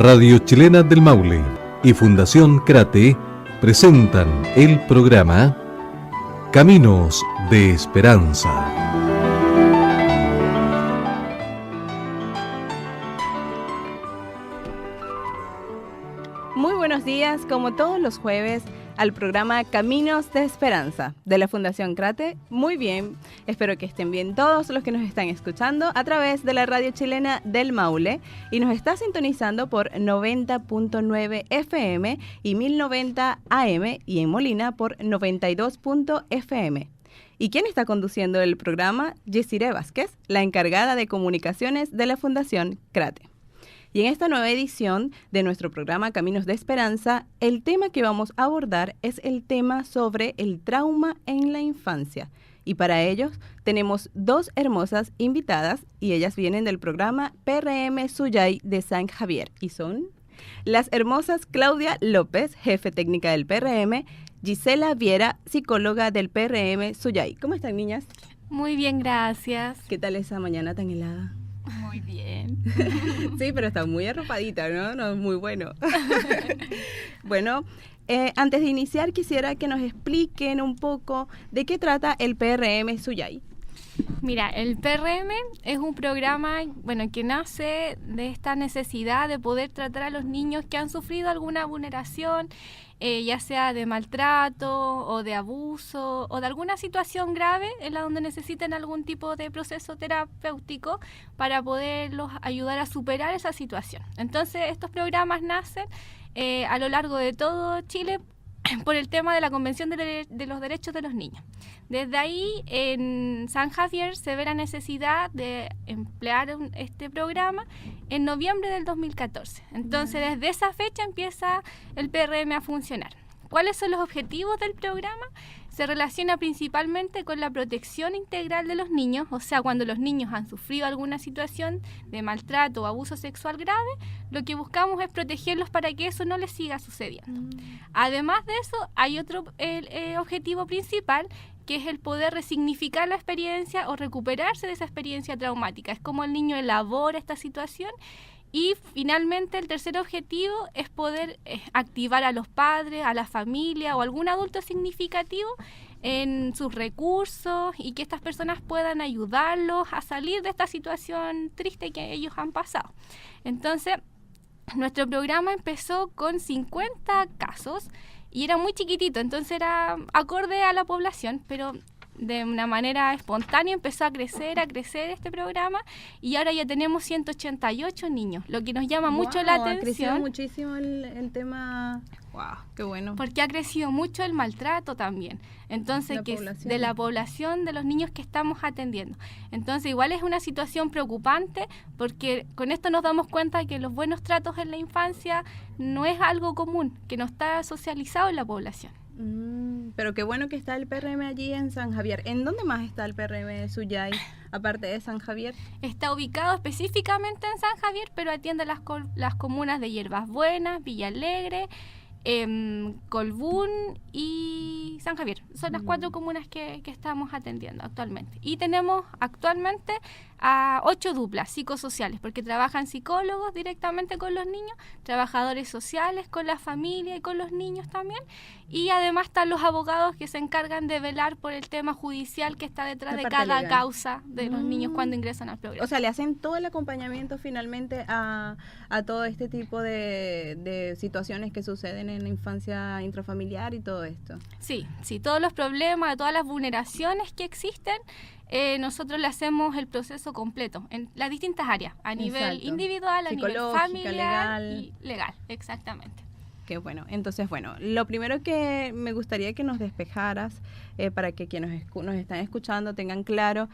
Radio Chilena del Maule y Fundación Crate presentan el programa Caminos de Esperanza. Muy buenos días, como todos los jueves, al programa Caminos de Esperanza de la Fundación Crate. Muy bien, espero que estén bien todos los que nos están escuchando a través de la Radio Chilena del Maule y nos está sintonizando por 90.9 FM y 1090 AM y en Molina por 92.fm. ¿Y quién está conduciendo el programa? Yesiré Vázquez, la encargada de comunicaciones de la Fundación Crate. Y en esta nueva edición de nuestro programa Caminos de Esperanza, el tema que vamos a abordar es el tema sobre el trauma en la infancia. Y para ellos tenemos dos hermosas invitadas y ellas vienen del programa PRM Suyay de San Javier. Y son las hermosas Claudia López, jefe técnica del PRM, Gisela Viera, psicóloga del PRM Suyay. ¿Cómo están, niñas? Muy bien, gracias. ¿Qué tal esa mañana tan helada? Muy bien. Sí, pero está muy arropadita, ¿no? No, muy bueno. Bueno, antes de iniciar quisiera que nos expliquen un poco de qué trata el PRM Suyay. Mira, el PRM es un programa, que nace de esta necesidad de poder tratar a los niños que han sufrido alguna vulneración, ya sea de maltrato o de abuso o de alguna situación grave en la donde necesiten algún tipo de proceso terapéutico para poderlos ayudar a superar esa situación. Entonces, estos programas nacen a lo largo de todo Chile por el tema de la Convención de los Derechos de los Niños. Desde ahí, en San Javier se ve la necesidad de emplear este programa en noviembre del 2014. Entonces, desde esa fecha empieza el PRM a funcionar. ¿Cuáles son los objetivos del programa? Se relaciona principalmente con la protección integral de los niños, o sea, cuando los niños han sufrido alguna situación de maltrato o abuso sexual grave, lo que buscamos es protegerlos para que eso no les siga sucediendo. Además de eso, hay otro objetivo principal, que es el poder resignificar la experiencia o recuperarse de esa experiencia traumática. Es como el niño elabora esta situación. Y finalmente el tercer objetivo es poder activar a los padres, a la familia o algún adulto significativo en sus recursos y que estas personas puedan ayudarlos a salir de esta situación triste que ellos han pasado. Entonces, nuestro programa empezó con 50 casos y era muy chiquitito, entonces era acorde a la población, pero de una manera espontánea empezó a crecer este programa y ahora ya tenemos 188 niños, lo que nos llama mucho la atención. Ha crecido muchísimo el tema. ¡Wow! ¡Qué bueno! Porque ha crecido mucho el maltrato también. Entonces, de la población, de los niños que estamos atendiendo. Entonces, igual es una situación preocupante porque con esto nos damos cuenta que los buenos tratos en la infancia no es algo común, que no está socializado en la población. Pero qué bueno que está el PRM allí en San Javier. ¿En dónde más está el PRM Suyay, aparte de San Javier? Está ubicado específicamente en San Javier, pero atiende las comunas de Hierbas Buenas, Villa Alegre, Colbún y San Javier. Son las 4 comunas que estamos atendiendo actualmente. Y tenemos actualmente a 8 duplas psicosociales, porque trabajan psicólogos directamente con los niños, trabajadores sociales con la familia y con los niños también, y además están los abogados que se encargan de velar por el tema judicial que está detrás de cada legal causa de los niños cuando ingresan al programa. O sea, le hacen todo el acompañamiento finalmente a todo este tipo de situaciones que suceden en la infancia intrafamiliar y todo esto. Sí, todos los problemas, todas las vulneraciones que existen, nosotros le hacemos el proceso completo en las distintas áreas, a nivel individual, a nivel familiar y legal, exactamente. Qué bueno. Entonces, lo primero que me gustaría que nos despejaras, para que quienes nos están escuchando tengan claro,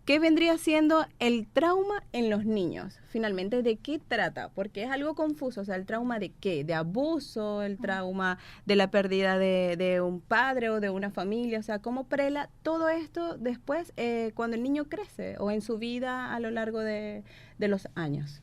¿qué vendría siendo el trauma en los niños? Finalmente, ¿de qué trata? Porque es algo confuso, o sea, ¿el trauma de qué? ¿De abuso? ¿El trauma de la pérdida de un padre o de una familia? O sea, ¿cómo prela todo esto después cuando el niño crece o en su vida a lo largo de los años?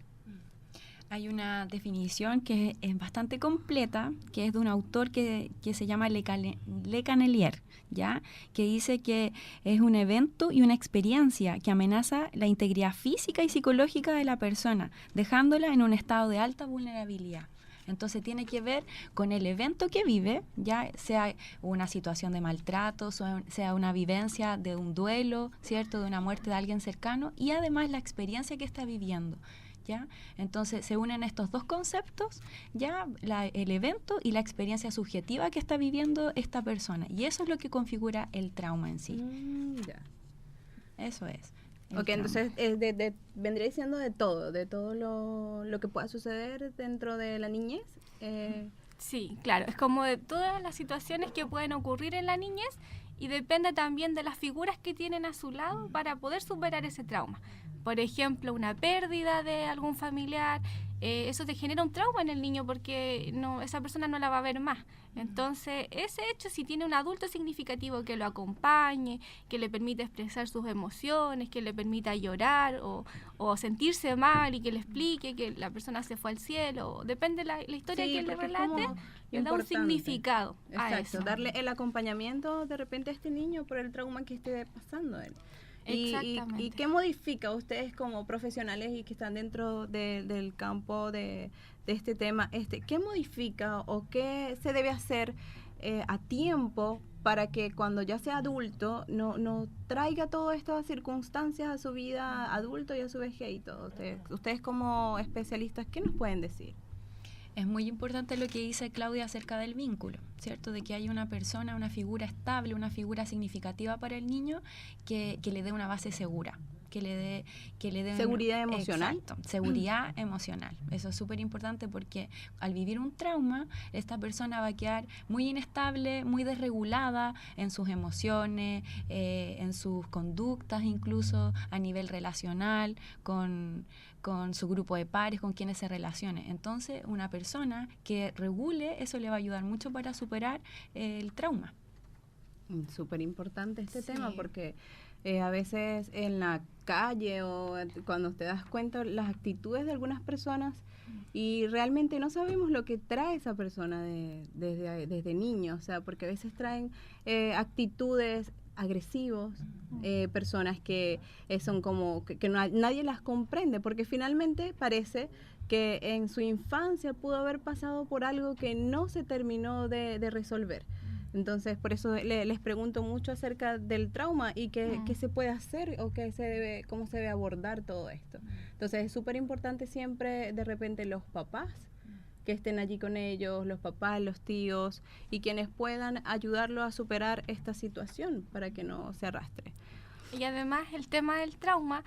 Hay una definición que es bastante completa, que es de un autor que se llama Le Cannelier, ¿ya? Que dice que es un evento y una experiencia que amenaza la integridad física y psicológica de la persona, dejándola en un estado de alta vulnerabilidad. Entonces tiene que ver con el evento que vive, ya sea una situación de maltrato, sea una vivencia de un duelo, ¿cierto? De una muerte de alguien cercano, y además la experiencia que está viviendo. ¿Ya? Entonces se unen estos dos conceptos, ya el evento y la experiencia subjetiva que está viviendo esta persona, y eso es lo que configura el trauma en sí. Ya. Eso es. Ok, entonces vendría diciendo de todo lo que pueda suceder dentro de la niñez. Sí, claro, es como de todas las situaciones que pueden ocurrir en la niñez, y depende también de las figuras que tienen a su lado para poder superar ese trauma. Por ejemplo, una pérdida de algún familiar, eso te genera un trauma en el niño porque esa persona no la va a ver más. Entonces, ese hecho, si tiene un adulto significativo que lo acompañe, que le permita expresar sus emociones, que le permita llorar o sentirse mal y que le explique que la persona se fue al cielo, depende de la historia que le relate, le da un significado a eso. Darle el acompañamiento de repente a este niño por el trauma que esté pasando él. ¿Y qué modifica ustedes como profesionales y que están dentro del campo de este tema? ¿Qué modifica o qué se debe hacer a tiempo para que cuando ya sea adulto no traiga todas estas circunstancias a su vida adulto y a su vejez y todo? Ustedes como especialistas, ¿qué nos pueden decir? Es muy importante lo que dice Claudia acerca del vínculo, ¿cierto? De que hay una persona, una figura estable, una figura significativa para el niño que le dé una base segura, que le dé seguridad emocional. Exacto, seguridad emocional. Eso es súper importante porque al vivir un trauma, esta persona va a quedar muy inestable, muy desregulada en sus emociones, en sus conductas, incluso a nivel relacional, con su grupo de pares, con quienes se relacione. Entonces, una persona que regule, eso le va a ayudar mucho para superar el trauma. Súper importante este tema porque a veces en la calle o cuando te das cuenta las actitudes de algunas personas y realmente no sabemos lo que trae esa persona desde niño, o sea, porque a veces traen actitudes agresivos, personas que son como que nadie las comprende, porque finalmente parece que en su infancia pudo haber pasado por algo que no se terminó de resolver. Entonces, por eso les pregunto mucho acerca del trauma y qué se puede hacer o cómo se debe abordar todo esto. Entonces, es súper importante siempre, de repente, los papás que estén allí con ellos, los papás, los tíos, y quienes puedan ayudarlo a superar esta situación para que no se arrastre. Y además el tema del trauma,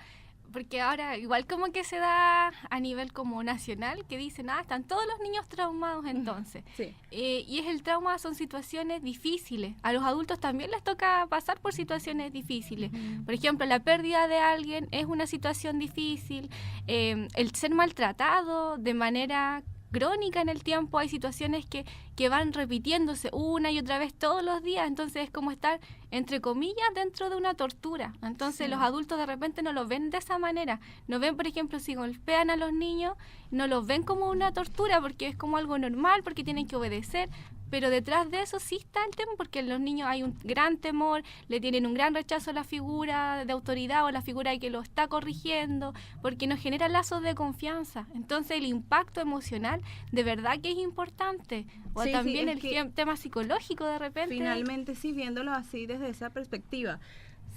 porque ahora igual como que se da a nivel como nacional, que dicen, están todos los niños traumados entonces. Sí. Y es el trauma, son situaciones difíciles. A los adultos también les toca pasar por situaciones difíciles. Por ejemplo, la pérdida de alguien es una situación difícil. El ser maltratado de manera crónica en el tiempo, hay situaciones que van repitiéndose una y otra vez todos los días, entonces es como estar, entre comillas, dentro de una tortura. Entonces los adultos de repente no lo ven de esa manera, no ven, por ejemplo, si golpean a los niños, no los ven como una tortura porque es como algo normal, porque tienen que obedecer, pero detrás de eso sí está el tema, porque en los niños hay un gran temor, le tienen un gran rechazo a la figura de autoridad o la figura que lo está corrigiendo, porque nos genera lazos de confianza. Entonces el impacto emocional de verdad que es importante. O sí, también sí, el tema psicológico de repente. Finalmente, sí, viéndolo así desde esa perspectiva,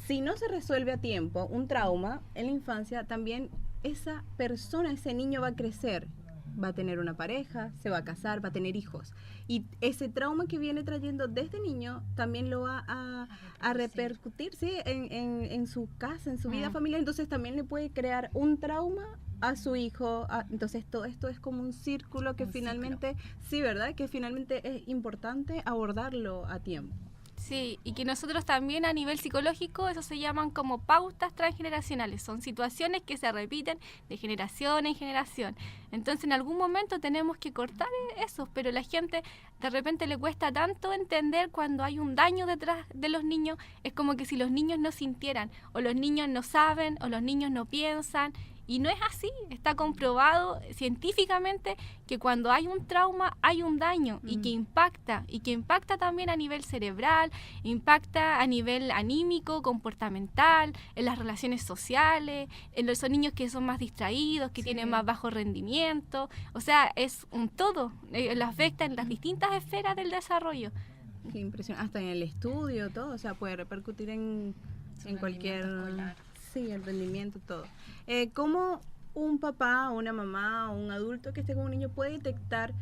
si no se resuelve a tiempo un trauma en la infancia, también esa persona, ese niño va a crecer, va a tener una pareja, se va a casar, va a tener hijos. Y ese trauma que viene trayendo desde niño también lo va a repercutir, ¿sí? en su casa, en su vida familiar. Entonces también le puede crear un trauma a su hijo. Entonces todo esto es como un círculo que finalmente, sí, ¿verdad? Que finalmente es importante abordarlo a tiempo. Sí, y que nosotros también a nivel psicológico, eso se llaman como pautas transgeneracionales, son situaciones que se repiten de generación en generación. Entonces en algún momento tenemos que cortar eso, pero la gente de repente le cuesta tanto entender cuando hay un daño detrás de los niños, es como que si los niños no sintieran, o los niños no saben, o los niños no piensan, Y no es así, está comprobado científicamente que cuando hay un trauma hay un daño y que impacta también a nivel cerebral, impacta a nivel anímico, comportamental, en las relaciones sociales, en los niños que son más distraídos, que tienen más bajo rendimiento. O sea, es un todo, lo afecta en las distintas esferas del desarrollo. Qué impresión, hasta en el estudio, todo, o sea, puede repercutir en cualquier... Sí, el rendimiento, todo. ¿Cómo un papá, una mamá o un adulto que esté con un niño puede detectar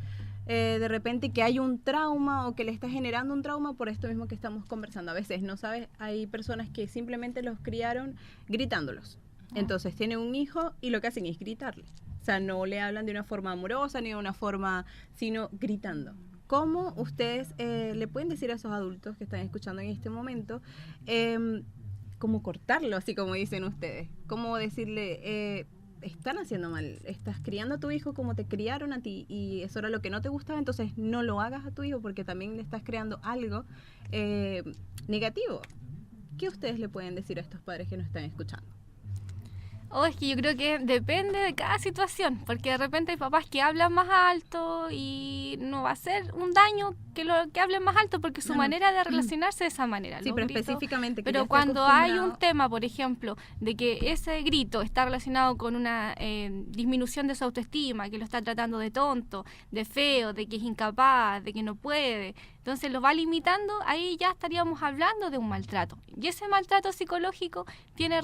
de repente que hay un trauma o que le está generando un trauma por esto mismo que estamos conversando? A veces, ¿no sabes? Hay personas que simplemente los criaron gritándolos. Entonces, tienen un hijo y lo que hacen es gritarle. O sea, no le hablan de una forma amorosa ni de una forma, sino gritando. ¿Cómo ustedes le pueden decir a esos adultos que están escuchando en este momento cómo cortarlo, así como dicen ustedes? ¿Cómo decirle, están haciendo mal, estás criando a tu hijo como te criaron a ti y eso era lo que no te gustaba, entonces no lo hagas a tu hijo porque también le estás creando algo negativo? ¿Qué ustedes le pueden decir a estos padres que nos están escuchando? Es que yo creo que depende de cada situación, porque de repente hay papás que hablan más alto y no va a ser un daño que hablen más alto porque su manera de relacionarse de esa manera. Sí, pero específicamente. Pero cuando hay un tema, por ejemplo, de que ese grito está relacionado con una disminución de su autoestima, que lo está tratando de tonto, de feo, de que es incapaz, de que no puede, entonces lo va limitando, ahí ya estaríamos hablando de un maltrato. Y ese maltrato psicológico tiene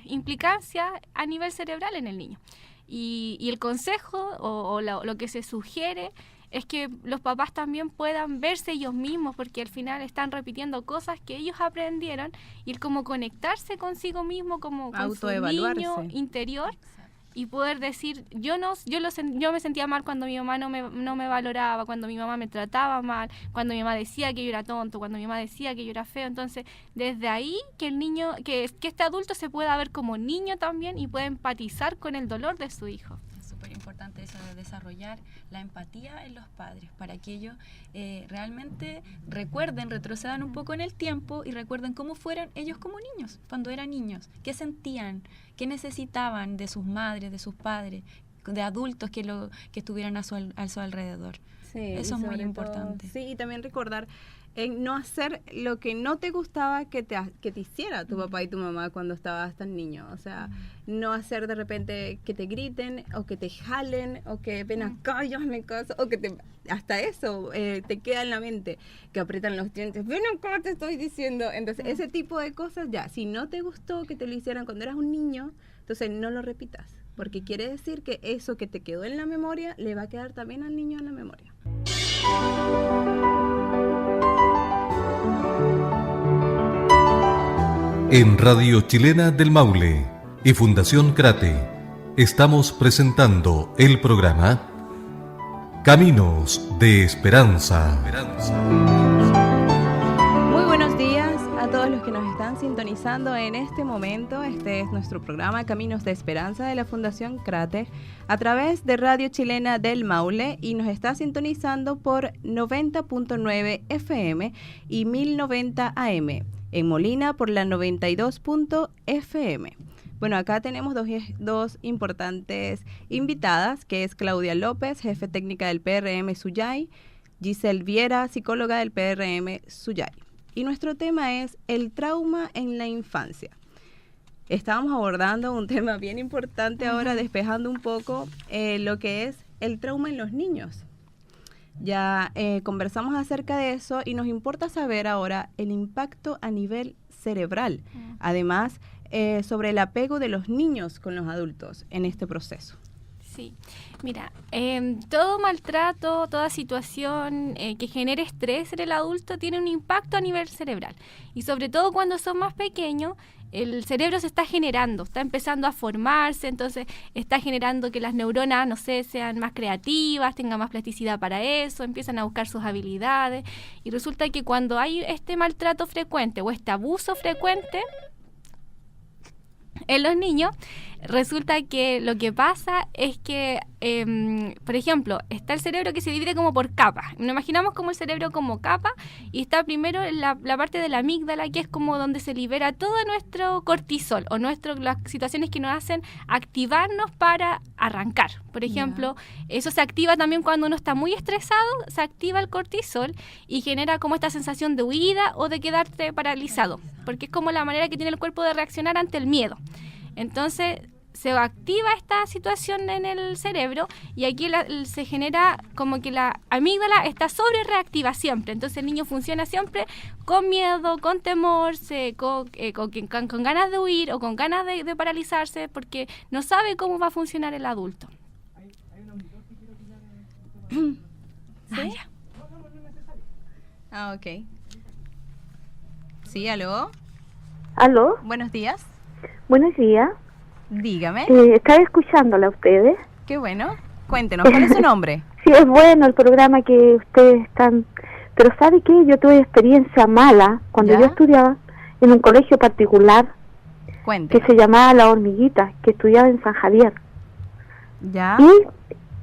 implicancia a nivel cerebral en el niño. Y el consejo o lo que se sugiere es que los papás también puedan verse ellos mismos, porque al final están repitiendo cosas que ellos aprendieron, y el como conectarse consigo mismo, como con su niño interior, y poder decir, yo me sentía mal cuando mi mamá no me valoraba, cuando mi mamá me trataba mal, cuando mi mamá decía que yo era tonto, cuando mi mamá decía que yo era feo. Entonces, desde ahí que el niño, que este adulto se pueda ver como niño también y pueda empatizar con el dolor de su hijo. Súper importante eso de desarrollar la empatía en los padres para que ellos realmente retrocedan un poco en el tiempo y recuerden cómo fueron ellos como niños, cuando eran niños, qué sentían, qué necesitaban de sus madres, de sus padres, de adultos que estuvieran a su alrededor. Sí, eso es muy importante. Sí, y también recordar en no hacer lo que no te gustaba que te hiciera tu papá y tu mamá cuando estabas tan niño. O sea, no hacer de repente que te griten o que te jalen o que ven acá y hazme caso, o que hasta eso te queda en la mente, que aprietan los dientes, ven acá, te estoy diciendo. Entonces, ese tipo de cosas ya, si no te gustó que te lo hicieran cuando eras un niño, entonces no lo repitas, porque quiere decir que eso que te quedó en la memoria le va a quedar también al niño en la memoria. En Radio Chilena del Maule y Fundación Crate estamos presentando el programa Caminos de Esperanza. Muy buenos días a todos los que nos están sintonizando en este momento. Este es nuestro programa Caminos de Esperanza de la Fundación Crate a través de Radio Chilena del Maule, y nos está sintonizando por 90.9 FM y 1090 AM. En Molina por la 92.fm. Bueno, acá tenemos dos importantes invitadas, que es Claudia López, jefe técnica del PRM Suyay, Giselle Viera, psicóloga del PRM Suyay. Y nuestro tema es el trauma en la infancia. Estábamos abordando un tema bien importante ahora, despejando un poco lo que es el trauma en los niños. Ya conversamos acerca de eso y nos importa saber ahora el impacto a nivel cerebral. Además, sobre el apego de los niños con los adultos en este proceso. Sí, mira, todo maltrato, toda situación que genere estrés en el adulto tiene un impacto a nivel cerebral. Y sobre todo cuando son más pequeños, el cerebro se está generando, está empezando a formarse, entonces está generando que las neuronas, no sé, sean más creativas, tengan más plasticidad para eso, empiezan a buscar sus habilidades. Y resulta que cuando hay este maltrato frecuente o este abuso frecuente en los niños, resulta que lo que pasa es que, por ejemplo, está el cerebro que se divide como por capas. Nos imaginamos como el cerebro como capa y está primero la parte de la amígdala, que es como donde se libera todo nuestro cortisol o las situaciones que nos hacen activarnos para arrancar. Por ejemplo, eso se activa también cuando uno está muy estresado, se activa el cortisol y genera como esta sensación de huida o de quedarte paralizado, porque es como la manera que tiene el cuerpo de reaccionar ante el miedo. Entonces se activa esta situación en el cerebro y aquí se genera como que la amígdala está sobre reactiva siempre. Entonces el niño funciona siempre con miedo, con temor, con ganas de huir o con ganas de paralizarse, porque no sabe cómo va a funcionar el adulto. ¿Sí? Ok. Sí, ¿aló? ¿Aló? Buenos días. Buenos días. Dígame. Estaba escuchándola a ustedes. Qué bueno. Cuéntenos, ¿cuál es su nombre? Sí, es bueno el programa que ustedes están... Pero ¿sabe qué? Yo tuve experiencia mala cuando ¿Ya? yo estudiaba en un colegio particular que Cuéntenos. se llamaba La Hormiguita, que estudiaba en San Javier. ¿Ya? Y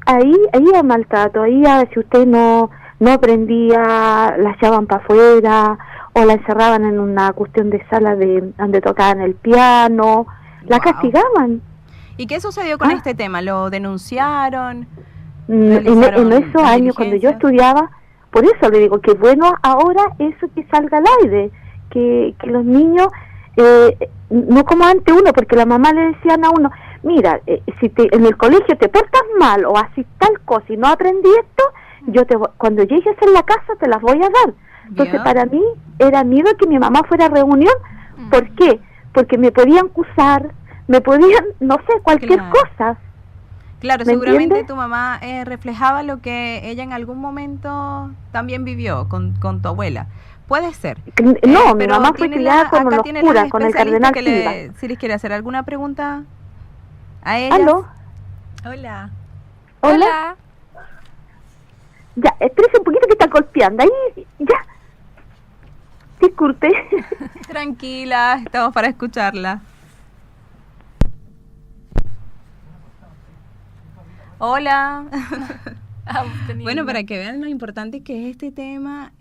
ahí había maltrato, si usted no aprendía, la echaban para afuera o la encerraban en una cuestión de sala donde tocaban el piano, la Wow. castigaban. ¿Y qué sucedió con este tema? ¿Lo denunciaron? En ¿Realizaron esos las años cuando yo diligencias? estudiaba, por eso le digo que bueno ahora eso que salga al aire, que los niños, no como antes uno, porque la mamá le decían a uno, mira, si en el colegio te portas mal o así tal cosa y no aprendí esto, cuando llegues en la casa te las voy a dar. Entonces Bien. para mí era miedo que mi mamá fuera a reunión. ¿Por qué? Porque me podían acusar, me podían, no sé, cualquier Claro. cosa. Claro, ¿Me seguramente entiende? tu mamá reflejaba lo que ella en algún momento también vivió con tu abuela. Puede ser. No, mi Pero mamá fue tiene criada con acá los tiene curas, las con el especialistas cardenal Silva. si les quiere hacer alguna pregunta a ella. ¿Aló? Hola. ¿Hola? Ya, espérese un poquito que está golpeando. Ahí, ya. Disculpe. Tranquila, estamos para escucharla. Hola. Bueno, para que vean lo importante que es este tema,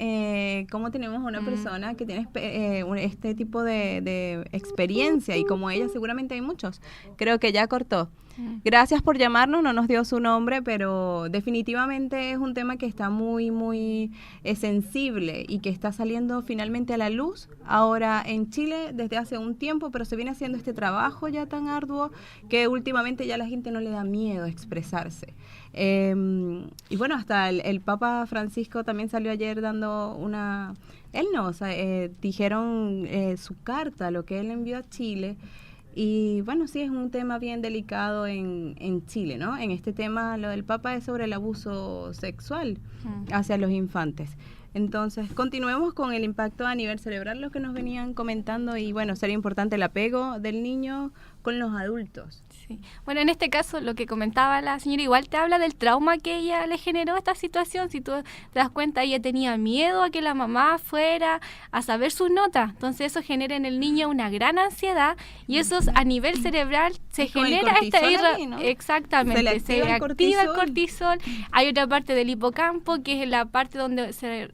cómo tenemos una persona que tiene este tipo de experiencia y como ella seguramente hay muchos. Creo que ya cortó. Gracias por llamarnos, no nos dio su nombre, pero definitivamente es un tema que está muy, muy sensible y que está saliendo finalmente a la luz ahora en Chile desde hace un tiempo, pero se viene haciendo este trabajo ya tan arduo que últimamente ya la gente no le da miedo expresarse. Y bueno, hasta el Papa Francisco también salió ayer dando una... Él no, o sea, dijeron su carta, lo que él envió a Chile. Y bueno, sí, es un tema bien delicado en Chile, ¿no? En este tema, lo del Papa es sobre el abuso sexual hacia los infantes. Entonces, continuemos con el impacto a nivel cerebral, lo que nos venían comentando, y bueno, sería importante el apego del niño con los adultos. Sí. Bueno, en este caso, lo que comentaba la señora, igual te habla del trauma que ella le generó esta situación. Si tú te das cuenta, ella tenía miedo a que la mamá fuera a saber sus notas. Entonces eso genera en el niño una gran ansiedad y eso a nivel cerebral se Es como el genera esta cortisol ahí, ¿no? Exactamente, Se le activa el cortisol. cortisol. Hay otra parte del hipocampo que es la parte donde se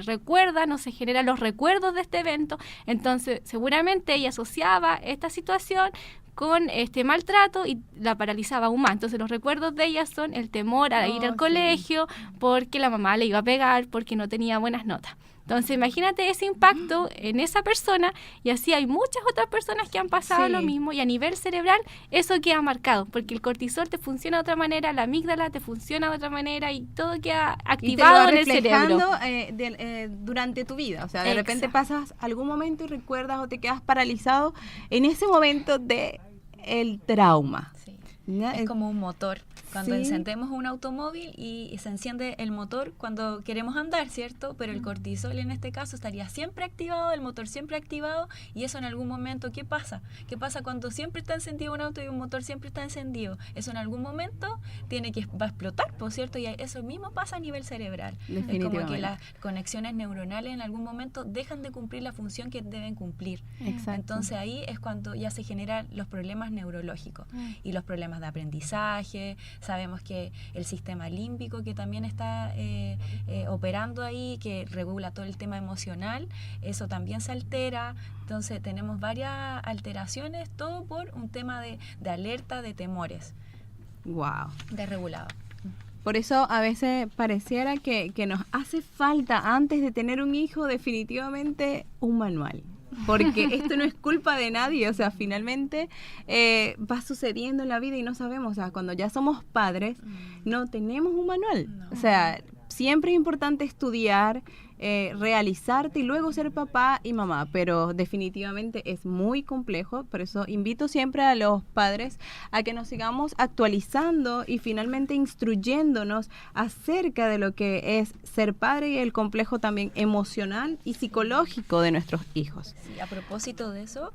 recuerdan o se generan los recuerdos de este evento. Entonces seguramente ella asociaba esta situación con este maltrato y la paralizaba aún más. Entonces los recuerdos de ella son el temor a ir al colegio porque la mamá le iba a pegar, porque no tenía buenas notas. Entonces imagínate ese impacto en esa persona y así hay muchas otras personas que han pasado lo mismo y a nivel cerebral eso queda marcado porque el cortisol te funciona de otra manera, la amígdala te funciona de otra manera y todo queda activado en el cerebro. Durante tu vida, o sea, de repente pasas algún momento y recuerdas o te quedas paralizado en ese momento de el trauma. Sí. Es como un motor. Cuando Sí. encendemos un automóvil y se enciende el motor cuando queremos andar, ¿cierto? Pero el cortisol en este caso estaría siempre activado, el motor siempre activado, y eso en algún momento, ¿qué pasa? ¿Qué pasa cuando siempre está encendido un auto y un motor siempre está encendido? Eso en algún momento va a explotar, ¿por cierto? Y eso mismo pasa a nivel cerebral. Es como que Definitivamente. las conexiones neuronales en algún momento dejan de cumplir la función que deben cumplir. Exacto. Entonces ahí es cuando ya se generan los problemas neurológicos y los problemas de aprendizaje. Sabemos que el sistema límbico, que también está operando ahí, que regula todo el tema emocional, eso también se altera. Entonces tenemos varias alteraciones, todo por un tema de alerta, de temores, Wow. desregulado. Por eso a veces pareciera que nos hace falta, antes de tener un hijo, definitivamente un manual. Porque esto no es culpa de nadie, o sea, finalmente va sucediendo en la vida y no sabemos, o sea, cuando ya somos padres, no tenemos un manual. No. O sea, siempre es importante estudiar, realizarte y luego ser papá y mamá, pero definitivamente es muy complejo. Por eso invito siempre a los padres a que nos sigamos actualizando y finalmente instruyéndonos acerca de lo que es ser padre y el complejo también emocional y psicológico de nuestros hijos. Sí, a propósito de eso,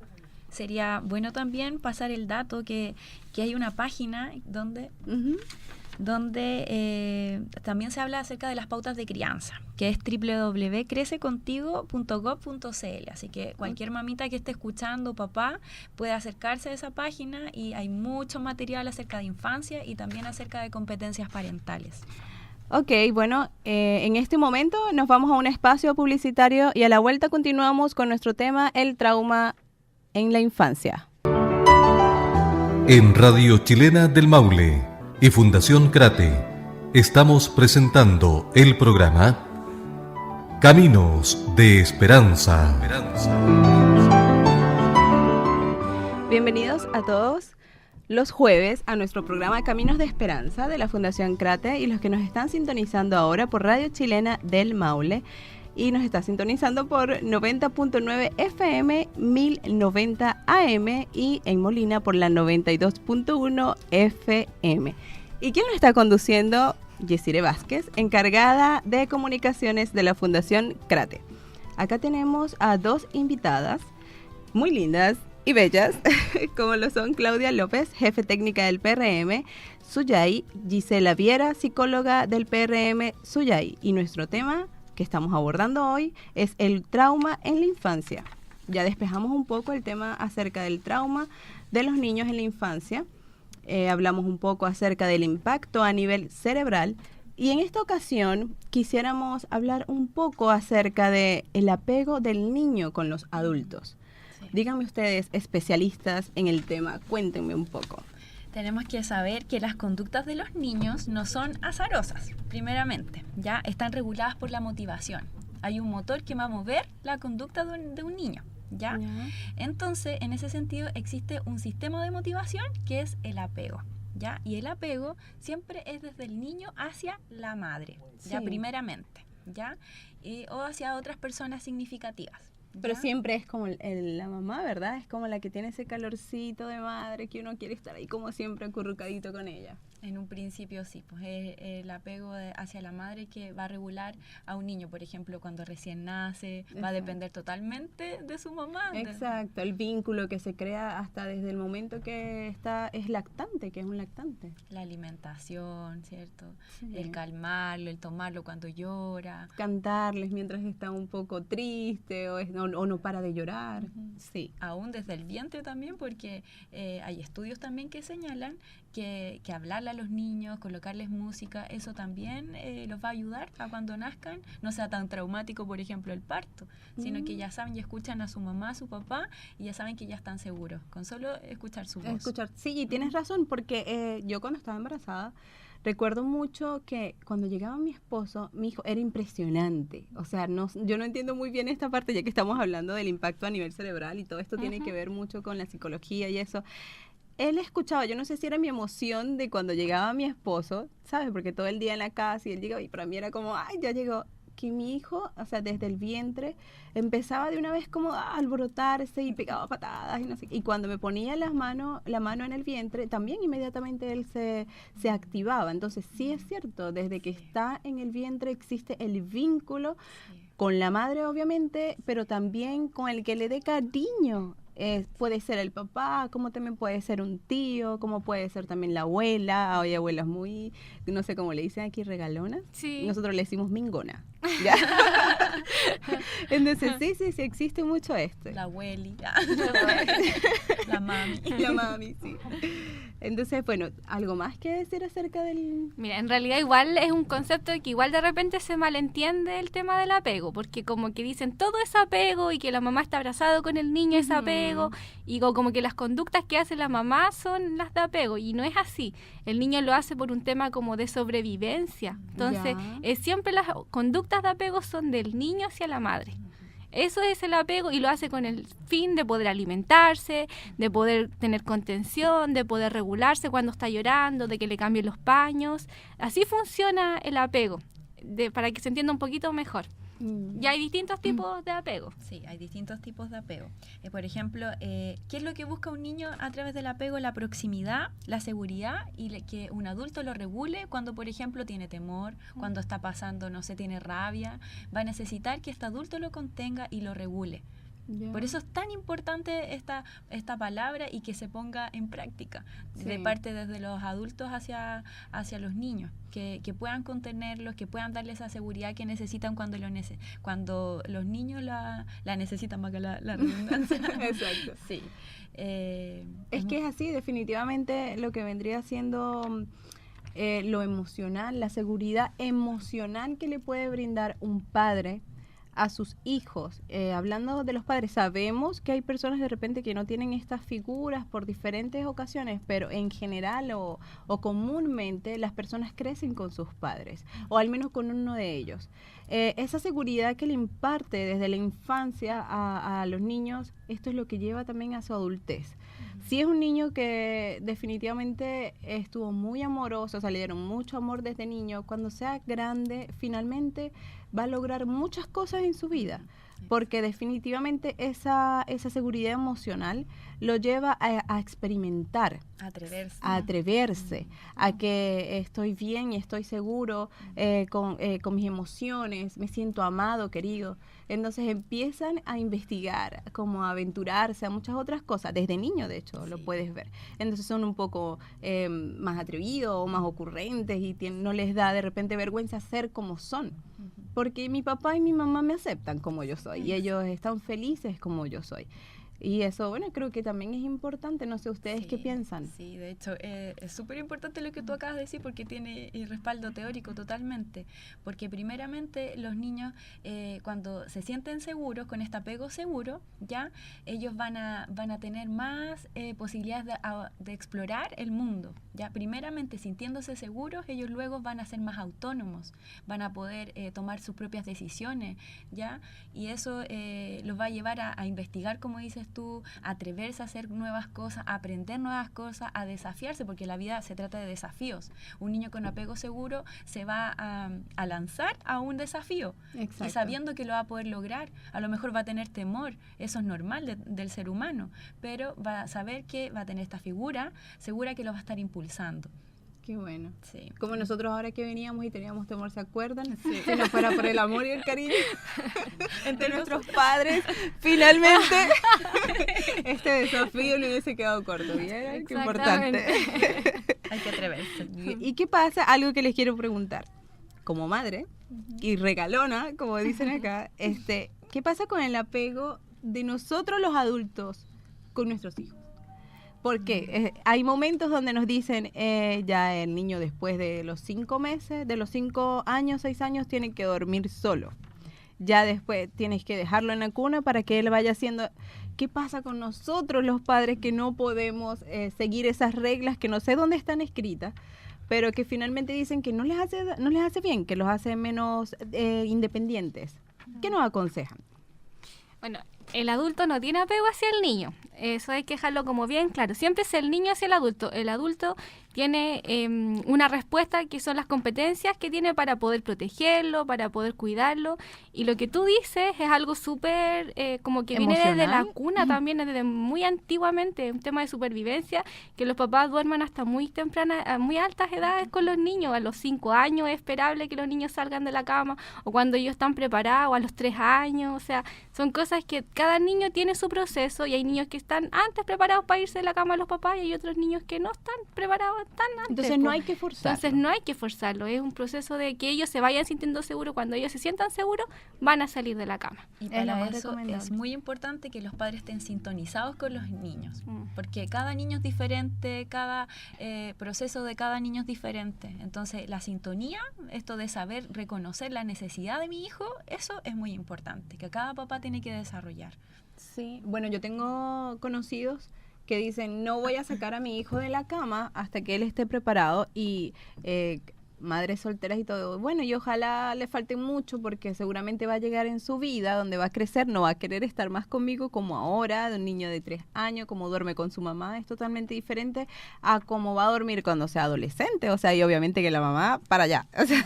sería bueno también pasar el dato que hay una página donde Ujú. también se habla acerca de las pautas de crianza, que es www.crececontigo.gov.cl. Así que cualquier mamita que esté escuchando, papá, puede acercarse a esa página y hay mucho material acerca de infancia y también acerca de competencias parentales. Ok, bueno, en este momento nos vamos a un espacio publicitario y a la vuelta continuamos con nuestro tema, el trauma en la infancia. En Radio Chilena del Maule y Fundación Crate estamos presentando el programa Caminos de Esperanza. Bienvenidos a todos los jueves a nuestro programa Caminos de Esperanza de la Fundación Crate y los que nos están sintonizando ahora por Radio Chilena del Maule y nos está sintonizando por 90.9 FM, 1090 AM y en Molina por la 92.1 FM. ¿Y quién nos está conduciendo? Yesire Vázquez, encargada de comunicaciones de la Fundación Crate. Acá tenemos a dos invitadas muy lindas y bellas, como lo son Claudia López, jefe técnica del PRM, Suyay, Gisela Viera, psicóloga del PRM, Suyay. Y nuestro tema que estamos abordando hoy es el trauma en la infancia. Ya despejamos un poco el tema acerca del trauma de los niños en la infancia. Hablamos un poco acerca del impacto a nivel cerebral. Y en esta ocasión quisiéramos hablar un poco acerca del apego del niño con los adultos. Sí. Díganme ustedes, especialistas en el tema, cuéntenme un poco. Tenemos que saber que las conductas de los niños no son azarosas, primeramente, ya están reguladas por la motivación. Hay un motor que va a mover la conducta de un niño, ¿ya? Entonces, en ese sentido, existe un sistema de motivación que es el apego, ¿ya? Y el apego siempre es desde el niño hacia la madre, ¿ya? Sí. Primeramente, ¿ya? O hacia otras personas significativas. Pero ¿ya? siempre es como la mamá, ¿verdad? Es como la que tiene ese calorcito de madre que uno quiere estar ahí como siempre acurrucadito con ella. En un principio sí, pues el apego hacia la madre que va a regular a un niño, por ejemplo, cuando recién nace, va a depender totalmente de su mamá. Exacto, el vínculo que se crea hasta desde el momento que es lactante, que es un lactante. La alimentación, ¿cierto? Sí. El calmarlo, el tomarlo cuando llora. Cantarles mientras está un poco triste o no para de llorar. Sí. Aún desde el vientre también, porque hay estudios también que señalan que hablarle a los niños, colocarles música, eso también los va a ayudar a cuando nazcan, no sea tan traumático, por ejemplo, el parto, sino que ya saben y escuchan a su mamá, a su papá, y ya saben que ya están seguros, con solo escuchar su voz. Sí, y tienes razón, porque yo cuando estaba embarazada, recuerdo mucho que cuando llegaba mi esposo, mi hijo era impresionante. O sea, yo no entiendo muy bien esta parte, ya que estamos hablando del impacto a nivel cerebral y todo esto tiene que ver mucho con la psicología y eso. Él escuchaba, yo no sé si era mi emoción de cuando llegaba mi esposo, ¿sabes? Porque todo el día en la casa y él llegaba y para mí era como, ay, ya llegó, que mi hijo, o sea, desde el vientre, empezaba de una vez como a alborotarse y pegaba patadas y no sé. Y cuando me ponía la mano en el vientre, también inmediatamente él se activaba. Entonces sí es cierto, desde que está en el vientre existe el vínculo con la madre, obviamente, pero también con el que le dé cariño. Puede ser el papá, como también puede ser un tío, como puede ser también la abuela. Hay abuelas muy, no sé cómo le dicen aquí, regalonas. Sí. Nosotros le decimos mingona. ¿Ya? Entonces sí, existe mucho esto. La abueli, la mami. La mami, sí. Entonces, bueno, ¿algo más que decir acerca del...? Mira, en realidad igual es un concepto que igual de repente se malentiende el tema del apego, porque como que dicen todo es apego y que la mamá está abrazada con el niño es apego, y como que las conductas que hace la mamá son las de apego, y no es así. El niño lo hace por un tema como de sobrevivencia. Entonces, siempre las conductas de apego son del niño hacia la madre. Eso es el apego y lo hace con el fin de poder alimentarse, de poder tener contención, de poder regularse cuando está llorando, de que le cambien los paños. Así funciona el apego, para que se entienda un poquito mejor. Y hay distintos tipos de apego. Sí, hay distintos tipos de apego. Por ejemplo, ¿qué es lo que busca un niño a través del apego? La proximidad, la seguridad y que un adulto lo regule cuando, por ejemplo, tiene temor, cuando está pasando, no sé, tiene rabia. Va a necesitar que este adulto lo contenga y lo regule. Por eso es tan importante esta palabra y que se ponga en práctica de parte desde los adultos hacia los niños, que puedan contenerlos, que puedan darles esa seguridad que necesitan cuando los niños la necesitan, más que la redundancia. Exacto. Sí. Es que es así, definitivamente lo que vendría siendo lo emocional, la seguridad emocional que le puede brindar un padre a sus hijos. Hablando de los padres, sabemos que hay personas de repente que no tienen estas figuras por diferentes ocasiones, pero en general o comúnmente las personas crecen con sus padres, o al menos con uno de ellos. Esa seguridad que le imparte desde la infancia a los niños, esto es lo que lleva también a su adultez. Si es un niño que definitivamente estuvo muy amoroso, o sea, le dieron mucho amor desde niño, cuando sea grande, finalmente va a lograr muchas cosas en su vida, porque definitivamente esa seguridad emocional lo lleva a experimentar, a atreverse, a que estoy bien y estoy seguro con mis emociones, me siento amado, querido. Entonces empiezan a investigar, como a aventurarse a muchas otras cosas, desde niño de hecho lo puedes ver. Entonces son un poco más atrevidos, más ocurrentes y no les da de repente vergüenza ser como son. Porque mi papá y mi mamá me aceptan como yo soy y ellos están felices como yo soy. Y eso, bueno, creo que también es importante. No sé, ¿ustedes qué piensan? Sí, de hecho, es súper importante lo que tú acabas de decir porque tiene respaldo teórico totalmente. Porque primeramente los niños, cuando se sienten seguros, con este apego seguro, ya ellos van a tener más posibilidades de explorar el mundo. Ya primeramente, sintiéndose seguros, ellos luego van a ser más autónomos, van a poder tomar sus propias decisiones, ¿ya? Y eso los va a llevar a investigar, como dices tú, a atreverse a hacer nuevas cosas, a aprender nuevas cosas, a desafiarse, porque la vida se trata de desafíos. Un niño con apego seguro se va a lanzar a un desafío. Exacto. Y sabiendo que lo va a poder lograr. A lo mejor va a tener temor, eso es normal del ser humano, pero va a saber que va a tener esta figura segura que lo va a estar impulsando. Qué bueno. Sí. Como nosotros ahora que veníamos y teníamos temor, ¿se acuerdan? Sí. Si no fuera por el amor y el cariño entre nuestros padres, finalmente este desafío no hubiese quedado corto. ¿Vieron? Qué importante. Hay que atreverse. ¿Y qué pasa? Algo que les quiero preguntar. Como madre y regalona, como dicen acá, ¿qué pasa con el apego de nosotros los adultos con nuestros hijos? Porque hay momentos donde nos dicen, ya el niño después de los 5 meses, de los 5 años, 6 años, tiene que dormir solo. Ya después tienes que dejarlo en la cuna para que él vaya haciendo... ¿Qué pasa con nosotros los padres que no podemos seguir esas reglas que no sé dónde están escritas, pero que finalmente dicen que no les hace bien, que los hace menos independientes? ¿Qué nos aconsejan? Bueno, el adulto no tiene apego hacia el niño. Eso hay que dejarlo como bien claro. Siempre es el niño hacia el adulto. El adulto tiene una respuesta que son las competencias que tiene para poder protegerlo, para poder cuidarlo. Y lo que tú dices es algo súper como que viene desde la cuna también, desde muy antiguamente, un tema de supervivencia, que los papás duerman hasta muy tempranas, a muy altas edades con los niños. A los 5 años es esperable que los niños salgan de la cama, o cuando ellos están preparados, a los 3 años. O sea, son cosas que cada niño tiene su proceso, y hay niños que están antes preparados para irse de la cama a los papás, y hay otros niños que no están preparados tan antes. Entonces no hay que forzarlo. Entonces no hay que forzarlo, es un proceso de que ellos se vayan sintiendo seguros. Cuando ellos se sientan seguros, van a salir de la cama. Y Es lo para más eso recomendable. es muy importante que los padres estén sintonizados con los niños, porque cada niño es diferente, cada proceso de cada niño es diferente. Entonces la sintonía, esto de saber reconocer la necesidad de mi hijo, eso es muy importante, que cada papá tiene que desarrollar. Sí, bueno, yo tengo conocidos que dicen, no voy a sacar a mi hijo de la cama hasta que él esté preparado, y madres solteras y todo, bueno, y ojalá le falte mucho, porque seguramente va a llegar en su vida donde va a crecer, no va a querer estar más conmigo como ahora, de un niño de 3 años, como duerme con su mamá, es totalmente diferente a cómo va a dormir cuando sea adolescente, o sea, y obviamente que la mamá para allá, o sea,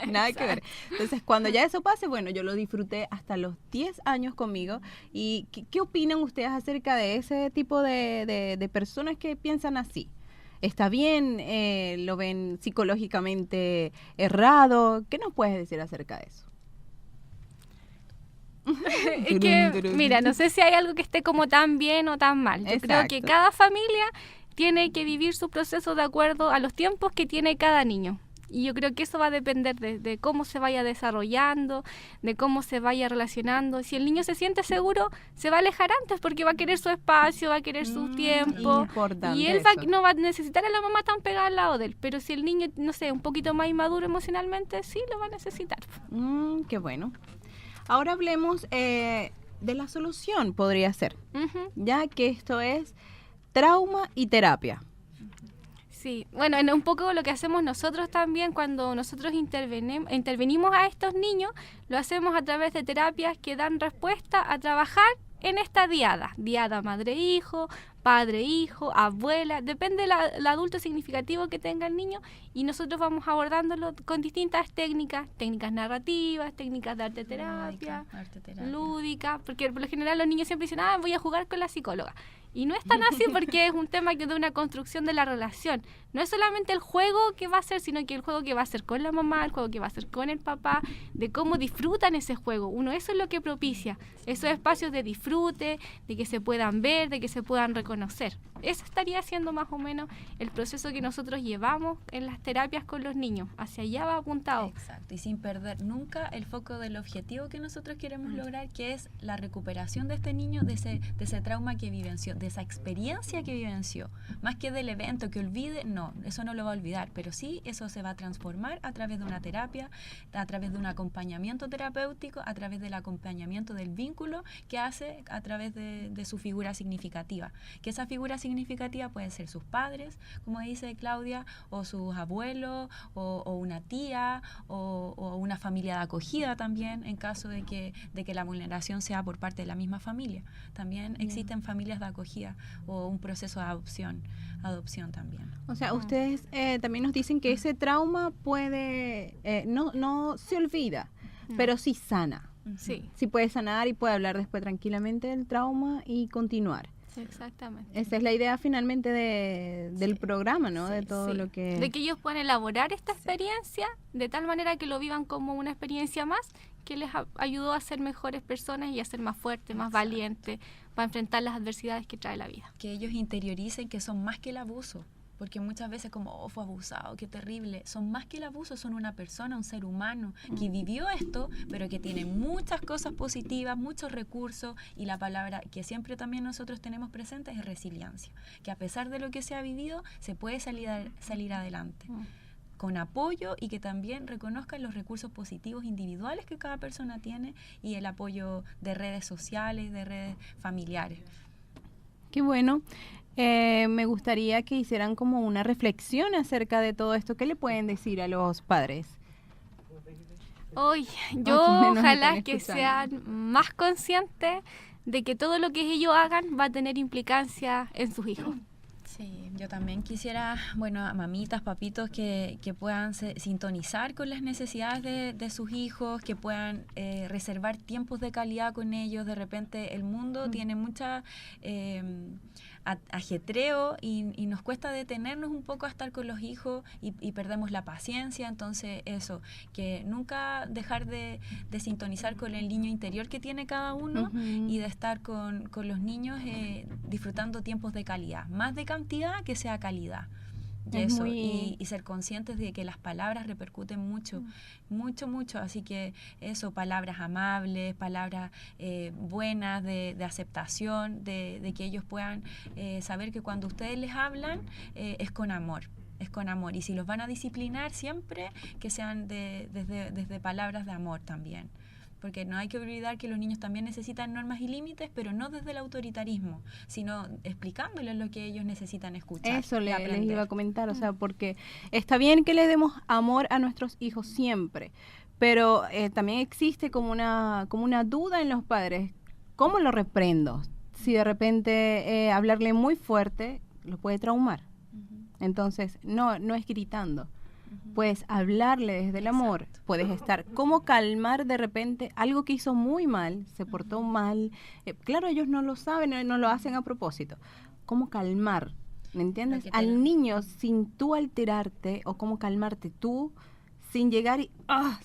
nada que ver. Entonces, cuando ya eso pase, bueno, yo lo disfruté hasta los 10 años conmigo. ¿Y qué opinan ustedes acerca de ese tipo de personas que piensan así? ¿Está bien? ¿Lo ven psicológicamente errado? ¿Qué nos puedes decir acerca de eso? Es que, mira, no sé si hay algo que esté como tan bien o tan mal. Yo creo que Exacto. cada familia tiene que vivir su proceso de acuerdo a los tiempos que tiene cada niño. Y yo creo que eso va a depender de cómo se vaya desarrollando, de cómo se vaya relacionando. Si el niño se siente seguro, se va a alejar antes, porque va a querer su espacio, va a querer su tiempo. Importante Y él eso. no va a necesitar a la mamá tan pegada al lado de él. Pero si el niño, no sé, un poquito más inmaduro emocionalmente, sí lo va a necesitar. Qué bueno. Ahora hablemos de la solución, podría ser, Ujú. ya que esto es trauma y terapia. Sí, bueno, en un poco lo que hacemos nosotros también cuando nosotros intervenimos a estos niños, lo hacemos a través de terapias que dan respuesta a trabajar en esta diada madre-hijo, padre-hijo, abuela, depende del adulto significativo que tenga el niño, y nosotros vamos abordándolo con distintas técnicas narrativas, técnicas de arte terapia, lúdica, porque por lo general los niños siempre dicen, voy a jugar con la psicóloga. Y no es tan así, porque es un tema que es de una construcción de la relación. No es solamente el juego que va a ser, sino que el juego que va a ser con la mamá, el juego que va a ser con el papá, de cómo disfrutan ese juego. Eso es lo que propicia esos espacios de disfrute, de que se puedan ver, de que se puedan reconocer. Eso estaría siendo más o menos el proceso que nosotros llevamos en las terapias con los niños. Hacia allá va apuntado. Exacto, y sin perder nunca el foco del objetivo que nosotros queremos lograr, que es la recuperación de este niño, de ese trauma que vivenció, de esa experiencia que vivenció. Más que del evento que olvide, no, eso no lo va a olvidar, pero sí eso se va a transformar a través de una terapia, a través de un acompañamiento terapéutico, a través del acompañamiento del vínculo que hace a través de su figura significativa. Que esa figura significativa puede ser sus padres, como dice Claudia, o sus abuelos, o una tía, o una familia de acogida también, en caso de que la vulneración sea por parte de la misma familia. También existen familias de acogida o un proceso de adopción también. O sea, ustedes también nos dicen que ese trauma puede, no se olvida, pero sí sana. Sí, Sí puede sanar y puede hablar después tranquilamente del trauma y continuar. sí, exactamente. Esa es la idea finalmente del programa, ¿no? De todo Sí, lo que... de que ellos puedan elaborar esta experiencia de tal manera que lo vivan como una experiencia más que les ayudó a ser mejores personas y a ser más fuertes, más valientes para enfrentar las adversidades que trae la vida. Que ellos interioricen que son más que el abuso, porque muchas veces como, fue abusado, qué terrible. Son más que el abuso, son una persona, un ser humano que vivió esto, pero que tiene muchas cosas positivas, muchos recursos, y la palabra que siempre también nosotros tenemos presente es resiliencia, que a pesar de lo que se ha vivido, se puede salir adelante con apoyo, y que también reconozcan los recursos positivos individuales que cada persona tiene, y el apoyo de redes sociales, de redes familiares. Qué bueno. Me gustaría que hicieran como una reflexión acerca de todo esto. ¿Qué le pueden decir a los padres? Hoy, quienes yo nos ojalá están que escuchando. sean más conscientes de que todo lo que ellos hagan va a tener implicancia en sus hijos. Sí, yo también quisiera, bueno, a mamitas, papitos que puedan sintonizar con las necesidades de sus hijos, que puedan reservar tiempos de calidad con ellos. De repente el mundo tiene mucha ajetreo y nos cuesta detenernos un poco a estar con los hijos y perdemos la paciencia. Entonces eso, que nunca dejar de sintonizar con el niño interior que tiene cada uno y de estar con los niños disfrutando tiempos de calidad, más de cantidad que sea calidad. Y eso, y ser conscientes de que las palabras repercuten mucho, mucho, así que eso, palabras amables, palabras buenas, de aceptación, de que ellos puedan saber que cuando ustedes les hablan es con amor, y si los van a disciplinar siempre, que sean desde palabras de amor también. Porque no hay que olvidar que los niños también necesitan normas y límites, pero no desde el autoritarismo, sino explicándoles lo que ellos necesitan escuchar. Eso les iba a comentar, o sea, porque está bien que le demos amor a nuestros hijos siempre, pero también existe como una duda en los padres. ¿Cómo lo reprendo? Si de repente hablarle muy fuerte lo puede traumar. Entonces, no es gritando. Puedes hablarle desde el amor, puedes estar, cómo calmar de repente algo que hizo muy mal, se portó mal, claro, ellos no lo saben, no lo hacen a propósito, cómo calmar, ¿me entiendes? Al niño sin tú alterarte, o cómo calmarte tú sin llegar y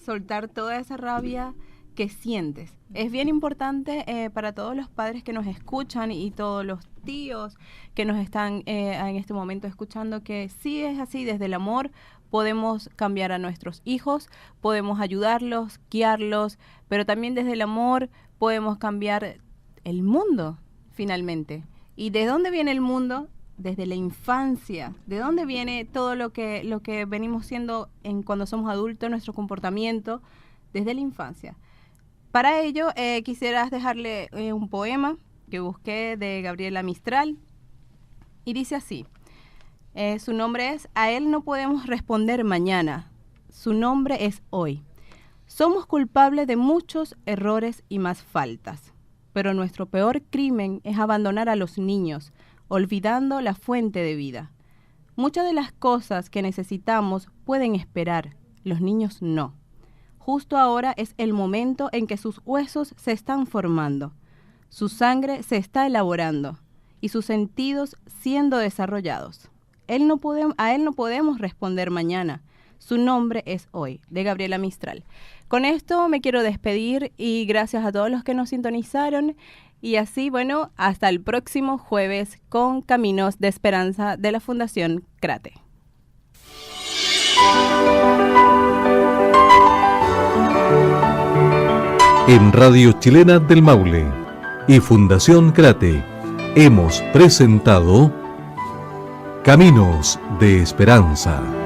soltar toda esa rabia que sientes. Es bien importante para todos los padres que nos escuchan y todos los tíos que nos están en este momento escuchando, que sí es así, desde el amor podemos cambiar a nuestros hijos, podemos ayudarlos, guiarlos, pero también desde el amor podemos cambiar el mundo, finalmente. ¿Y de dónde viene el mundo? Desde la infancia. ¿De dónde viene todo lo que venimos siendo cuando somos adultos, nuestro comportamiento? Desde la infancia. Para ello, quisieras dejarle un poema que busqué de Gabriela Mistral, y dice así. Su nombre es A él no podemos responder mañana. Su nombre es hoy. Somos culpables de muchos errores y más faltas, pero nuestro peor crimen es abandonar a los niños, olvidando la fuente de vida. Muchas de las cosas que necesitamos pueden esperar, los niños no. Justo ahora es el momento en que sus huesos se están formando, su sangre se está elaborando y sus sentidos siendo desarrollados. A él no podemos responder mañana. Su nombre es hoy, de Gabriela Mistral. Con esto me quiero despedir y gracias a todos los que nos sintonizaron. Y así, bueno, hasta el próximo jueves con Caminos de Esperanza de la Fundación Crate. En Radio Chilena del Maule y Fundación Crate hemos presentado Caminos de Esperanza.